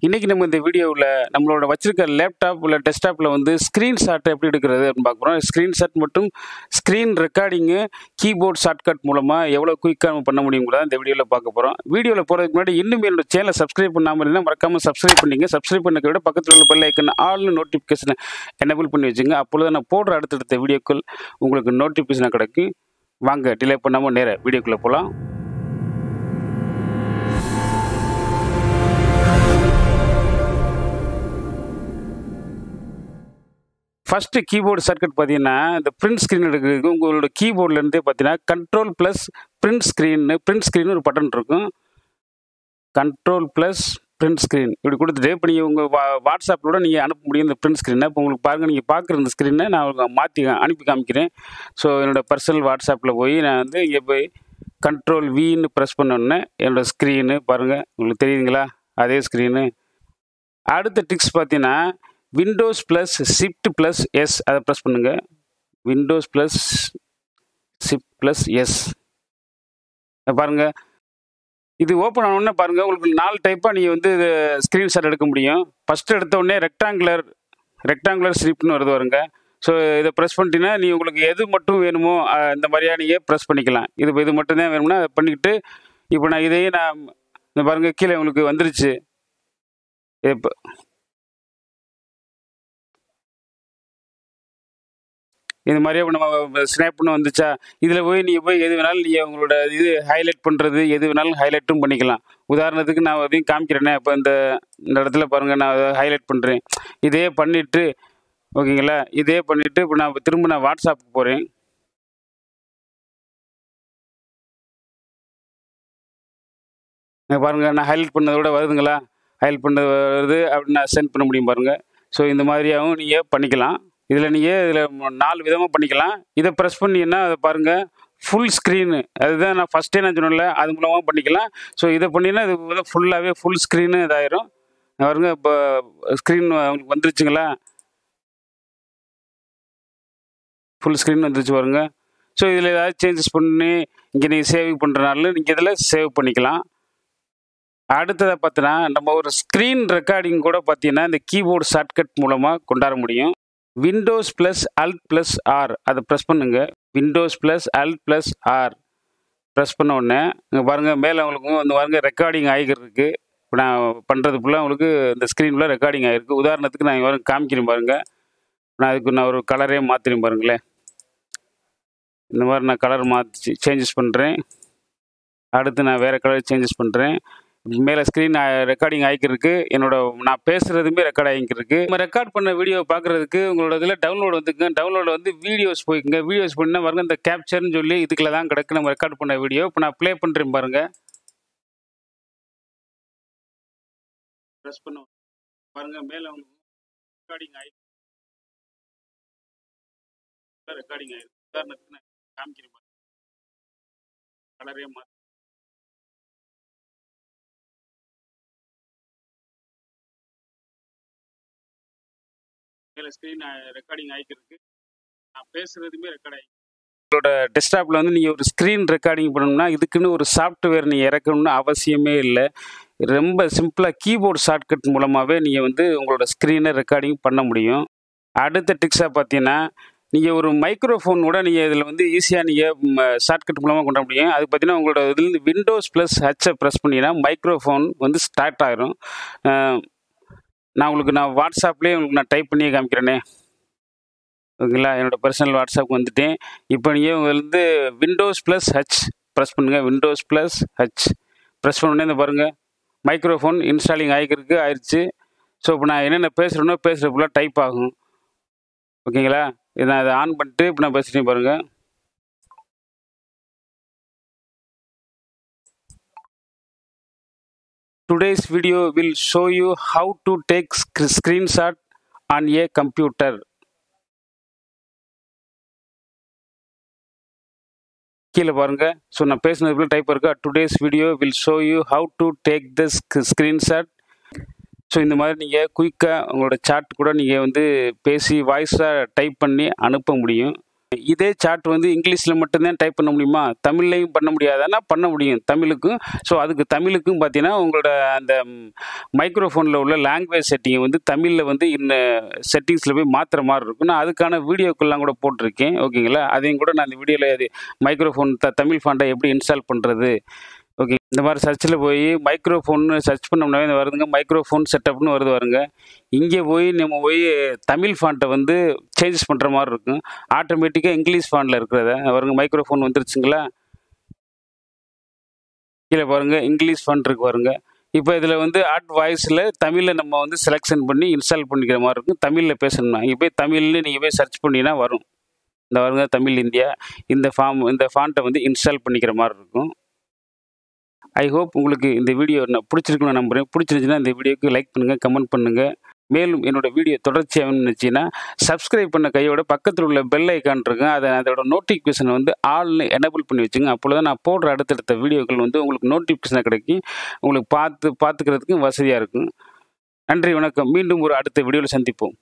இன்னைக்கு நம்ம இந்த வீடியோவில் நம்மளோட வச்சிருக்க லேப்டாப் இல்லை டெஸ்க்டாப்பில் வந்து ஸ்க்ரீன்ஷாட் எப்படி எடுக்கிறது அப்படின்னு பார்க்க போகிறோம். ஸ்க்ரீன்ஷாட் மற்றும் ஸ்க்ரீன் ரெக்கார்டிங்கு கீபோர்ட் ஷார்ட்கட் மூலமாக எவ்வளோ குயிக்காக நம்ம பண்ண முடியுங்கிறத இந்த வீடியோவில் பார்க்க போகிறோம். வீடியோவில் போகிறதுக்கு முன்னாடி இன்னும் என்னோட சேனலை சப்ஸ்கிரைப் பண்ணாமல் இருந்தால் மறக்காமல் சப்ஸ்கிரைப் பண்ணிங்க. சப்ஸ்கிரைப் பண்ணதை விட பக்கத்தில் உள்ள பெல் ஐக்கன் ஆல்னு நோட்டிஃபிகேஷனை எனேபிள் பண்ணி வச்சுங்க. அப்பொழுது நான் போடுற அடுத்தடுத்த வீடியோக்கள் உங்களுக்கு நோட்டிஃபிகேஷனாக கிடைக்கும். வாங்க டிலே பண்ணாமல் நேராக வீடியோக்குள்ளே போகலாம். ஃபஸ்ட்டு கீபோர்டு ஷார்ட்கட் பார்த்தீங்கன்னா இந்த பிரிண்ட் ஸ்க்ரீன் எடுக்கிறதுக்கு உங்களோட கீபோர்ட்லேருந்தே பார்த்தீங்கன்னா கண்ட்ரோல் ப்ளஸ் பிரிண்ட் ஸ்க்ரீன் ஒரு பட்டன் இருக்கும். கண்ட்ரோல் ப்ளஸ் பிரிண்ட் ஸ்க்ரீன் இப்படி கொடுத்துட்டு இப்போ நீங்கள் உங்கள் வாட்ஸ்அப்பிலோட நீங்கள் அனுப்ப முடியும் இந்த பிரிண்ட் ஸ்க்ரீனை. இப்போ உங்களுக்கு பாருங்கள், நீங்கள் பார்க்குற இந்த ஸ்க்ரீனை நான் உங்களுக்கு மாற்றி அனுப்பி காமிக்கிறேன். ஸோ என்னோடய பர்சனல் வாட்ஸ்அப்பில் போய் நான் வந்து இங்கே போய் கண்ட்ரோல் வின்னு ப்ரெஸ் பண்ணோன்னே என்னோடய ஸ்க்ரீனு பாருங்கள், உங்களுக்கு தெரியுதுங்களா? அதே ஸ்க்ரீனு. அடுத்த டிக்ஸ் பார்த்தீங்கன்னா Windows plus shift plus S அதை ப்ரெஸ் பண்ணுங்கள். Windows plus shift plus S பாருங்கள். இது ஓப்பன் ஆனோடனே பாருங்கள், உங்களுக்கு 4 டைப்பாக நீங்கள் வந்து ஸ்க்ரீன்ஷாட் எடுக்க முடியும். ஃபஸ்ட்டு எடுத்த உடனே ரெக்டாங்குலர் ஷிஃப்ட்னு வருங்க. ஸோ இதை ப்ரெஸ் பண்ணிட்டீங்கன்னா நீங்கள் உங்களுக்கு எது மட்டும் வேணுமோ இந்த மாதிரியா நீங்கள் ப்ரெஸ் பண்ணிக்கலாம். இது மட்டும் தான் வேணும்னா அதை பண்ணிக்கிட்டு இப்போ நான் இதையே இந்த பாருங்கள் கீழே உங்களுக்கு வந்துருச்சு. இப்போ இந்த மாதிரியே நம்ம ஸ்னாப்னு வந்துச்சா, இதில் போய் நீங்கள் போய் எது வேணாலும் நீங்கள் உங்களோட இது ஹைலைட் பண்ணுறது எது வேணாலும் ஹைலைட்டும் பண்ணிக்கலாம். உதாரணத்துக்கு நான் அதையும் காமிக்கிறேன்னே. இப்போ இந்த இடத்துல பாருங்கள், நான் அதை ஹைலைட் பண்ணுறேன். இதே பண்ணிவிட்டு ஓகேங்களா, இதே பண்ணிவிட்டு இப்போ நான் திரும்ப வாட்ஸ்அப்புக்கு போகிறேன். பாருங்கள், நான் ஹைலைட் பண்ணதோட வருதுங்களா? ஹைலைட் பண்ணது வருது அப்படின்னு நான் சென்ட் பண்ண முடியும் பாருங்கள். ஸோ இந்த மாதிரியாகவும் நீங்கள் பண்ணிக்கலாம். இதில் 4 விதமாக பண்ணிக்கலாம். இதை ப்ரெஸ் பண்ணிங்கன்னா அதை பாருங்கள் ஃபுல் ஸ்க்ரீனு, அதுதான் நான் ஃபஸ்ட்டே நான் சொன்னேன்ல, அது மூலமாக பண்ணிக்கலாம். ஸோ இதை பண்ணிங்கன்னா இது ஃபுல்லாகவே ஃபுல் ஸ்க்ரீனு இதாயிரும் பாருங்க. இப்போ ஸ்க்ரீன் உங்களுக்கு வந்துருச்சுங்களா? ஃபுல் ஸ்க்ரீன் வந்துருச்சு பாருங்க. ஸோ இதில் ஏதாவது சேஞ்சஸ் பண்ணி இங்கே நீங்கள் சேவ் பண்ணுறனால நீங்கள் இதில் சேவ் பண்ணிக்கலாம். அடுத்ததை பார்த்தீங்கன்னா நம்ம ஒரு ஸ்க்ரீன் ரெக்கார்டிங் கூட பார்த்தீங்கன்னா இந்த கீபோர்டு ஷார்ட்கட் மூலமாக கொண்டாட முடியும். Windows plus Alt plus R அதை ப்ரெஸ் பண்ணுங்க. Windows plus Alt plus R press பண்ண உடனே இங்கே பாருங்கள், மேலே உங்களுக்கு வந்து பாருங்கள் ரெக்கார்டிங் ஆகிருக்கு. இப்போ நான் பண்ணுறது ஃபுல்லாக உங்களுக்கு இந்த ஸ்க்ரீன் ஃபுல்லாக ரெக்கார்டிங் ஆகிருக்கு. உதாரணத்துக்கு நான் இங்கே காமிக்கிறேன் பாருங்கள். நான் ஒரு கலரே மாற்றினேன் பாருங்களேன். இந்த மாதிரி நான் கலர் மாற்றி சேஞ்சஸ் பண்ணுறேன். அடுத்து நான் வேறு கலர் சேஞ்சஸ் பண்ணுறேன். மேலே ஸ்க்ரீன் ரெக்கார்டிங் ஆகிக்கிருக்கு. நான் பேசுகிறதுமே ரெக்கார்ட் ஆகிக்கிருக்கு. நம்ம ரெக்கார்ட் பண்ண வீடியோ பார்க்குறதுக்கு உங்களோட இதில் டவுன்லோட் வந்துக்குங்க. டவுன்லோட் வந்து வீடியோஸ் போய்க்குங்க. வீடியோஸ் பண்ணால் பாருங்கள், இந்த கேப்சர்னு சொல்லி இதுக்குள்ள தான் கிடக்கு நம்ம ரெக்கார்ட் பண்ண வீடியோ. இப்போ நான் ப்ளே பண்ணுறேன் பாருங்கள். ப்ரெஸ் பண்ண பாருங்கள், மேலே ரெக்கார்டிங் ஆகிருக்கு. உதாரணத்துக்கு நான் காமிக்கிறேன் பாருங்கள். கலரே மாற்றி ஸ்க்ரீன் ரெக்கார்டிங் ஆகிருக்கு. நான் பேசுகிறதுமே ரெக்கார்ட் ஆகி உங்களோட டெஸ்க்டாப்பில் வந்து நீங்கள் ஒரு ஸ்க்ரீன் ரெக்கார்டிங் பண்ணணும்னா இதுக்குன்னு ஒரு சாஃப்ட்வேர் நீங்கள் இறக்கணும்னு அவசியமே இல்லை. ரொம்ப சிம்பிளாக கீபோர்டு ஷார்ட்கட் மூலமாகவே நீங்கள் வந்து உங்களோட ஸ்க்ரீனை ரெக்கார்டிங் பண்ண முடியும். அடுத்த டிக்ஸாக பார்த்தீங்கன்னா நீங்கள் ஒரு மைக்ரோஃபோன் கூட நீங்கள் இதில் வந்து ஈஸியாக நீங்கள் ஷார்ட்கட் மூலமாக கொண்டு முடியும். அது பார்த்தீங்கன்னா உங்களோட இதுலேருந்து விண்டோஸ் ப்ளஸ் ஹச்சை ப்ரெஸ் பண்ணிங்கன்னா மைக்ரோஃபோன் வந்து ஸ்டார்ட் ஆகிரும். நான் வாட்ஸ்அப்லேயே உங்களுக்கு நான் டைப் பண்ணியே காமிக்கிறேனே. ஓகேங்களா, என்னோடய பர்சனல் வாட்ஸ்அப் வந்துட்டேன். இப்போ நீங்கள் வந்து விண்டோஸ் ப்ளஸ் ஹச் ப்ரெஸ் பண்ணுங்கள். விண்டோஸ் ப்ளஸ் ஹச் ப்ரெஸ் பண்ணோடனே இந்த பாருங்கள் மைக்ரோஃபோன் இன்ஸ்டாலிங் ஆயிடுச்சு. ஸோ இப்போ நான் என்னென்ன பேசுகிறேனோ பேசுகிற ஃபுல்லாக டைப் ஆகும். ஓகேங்களா, நான் அதை ஆன் பண்ணிட்டு இப்போ நான் பேசுகிறேன் பாருங்கள். Today's video will show you how to take screenshot on a computer. கீழே பாருங்க. ஸோ நான் பேசுனதுக்குள்ள டைப் இருக்கா. Today's video will show you how to take the screenshot. So இந்த மாதிரி நீங்கள் குயிக்காக உங்களோட சாட் கூட நீங்கள் வந்து பேசி வாய்ஸாக டைப் பண்ணி அனுப்ப முடியும். இதே சார்ட் வந்து இங்கிலீஷில் மட்டும்தான் டைப் பண்ண முடியுமா, தமிழ்லையும் பண்ண முடியாதானா? பண்ண முடியும் தமிழுக்கும். ஸோ அதுக்கு தமிழுக்கும் பார்த்தீங்கன்னா உங்களோட அந்த மைக்ரோஃபோனில் உள்ள லாங்குவேஜ் செட்டிங்கை வந்து தமிழில் வந்து செட்டிங்ஸில் போய் மாற்றுற மாதிரி இருக்கும். நான் அதுக்கான வீடியோக்கெல்லாம் கூட போட்டிருக்கேன், ஓகேங்களா? அதையும் கூட நான் இந்த வீடியோவில் அது மைக்ரோஃபோன் தமிழ் ஃபாண்டை எப்படி இன்ஸ்டால் பண்ணுறது, ஓகே, இந்த மாதிரி சர்ச்சில் போய் மைக்ரோஃபோன்னு சர்ச் பண்ணோம்னாவே இந்த வருதுங்க, மைக்ரோஃபோன் செட்டப்னு வருது பாருங்க. இங்கே போய் நம்ம போய் தமிழ் ஃபாண்ட்டை வந்து சேஞ்சஸ் பண்ணுற மாதிரி இருக்கும். ஆட்டோமேட்டிக்காக இங்கிலீஷ் ஃபாண்டில் இருக்கிறத பாருங்க, மைக்ரோஃபோன் வந்துருச்சுங்களா? கீழே பாருங்கள் இங்கிலீஷ் ஃபாண்ட் இருக்கு பாருங்க. இப்போ இதில் வந்து ஆட் வாய்ஸில் தமிழில் நம்ம வந்து செலெக்ஷன் பண்ணி இன்ஸ்டால் பண்ணிக்கிற மாதிரி இருக்கும். தமிழில் பேசணும்னா இங்கே போய் தமிழ்னு நீங்கள் போய் சர்ச் பண்ணினா வரும். இந்த பாருங்க தமிழ் இந்தியா, இந்த ஃபாண்ட்டை வந்து இன்ஸ்டால் பண்ணிக்கிற மாதிரி இருக்கும். ஐ ஹோப் உங்களுக்கு இந்த வீடியோ நான் பிடிச்சிருக்குன்னு நம்புகிறேன். பிடிச்சிருந்துச்சுன்னா இந்த வீடியோக்கு லைக் பண்ணுங்கள், கமெண்ட் பண்ணுங்கள். மேலும் என்னோடய வீடியோ தொடர்ச்சியாக நினச்சின்னா சப்ஸ்கிரைப் பண்ண கையோட பக்கத்தில் உள்ள பெல் ஐக்கான் இருக்கும், அதோட நோட்டிஃபிகேஷனை வந்து ஆல்னு எனேபிள் பண்ணி வச்சுங்க. அப்பொழுது தான் நான் போடுற அடுத்தடுத்த வீடியோக்கள் வந்து உங்களுக்கு நோட்டிஃபிகேஷனாக கிடைக்கும், உங்களுக்கு பார்த்துக்கிறதுக்கும் வசதியாக இருக்கும். நன்றி, வணக்கம். மீண்டும் ஒரு அடுத்த வீடியோவில் சந்திப்போம்.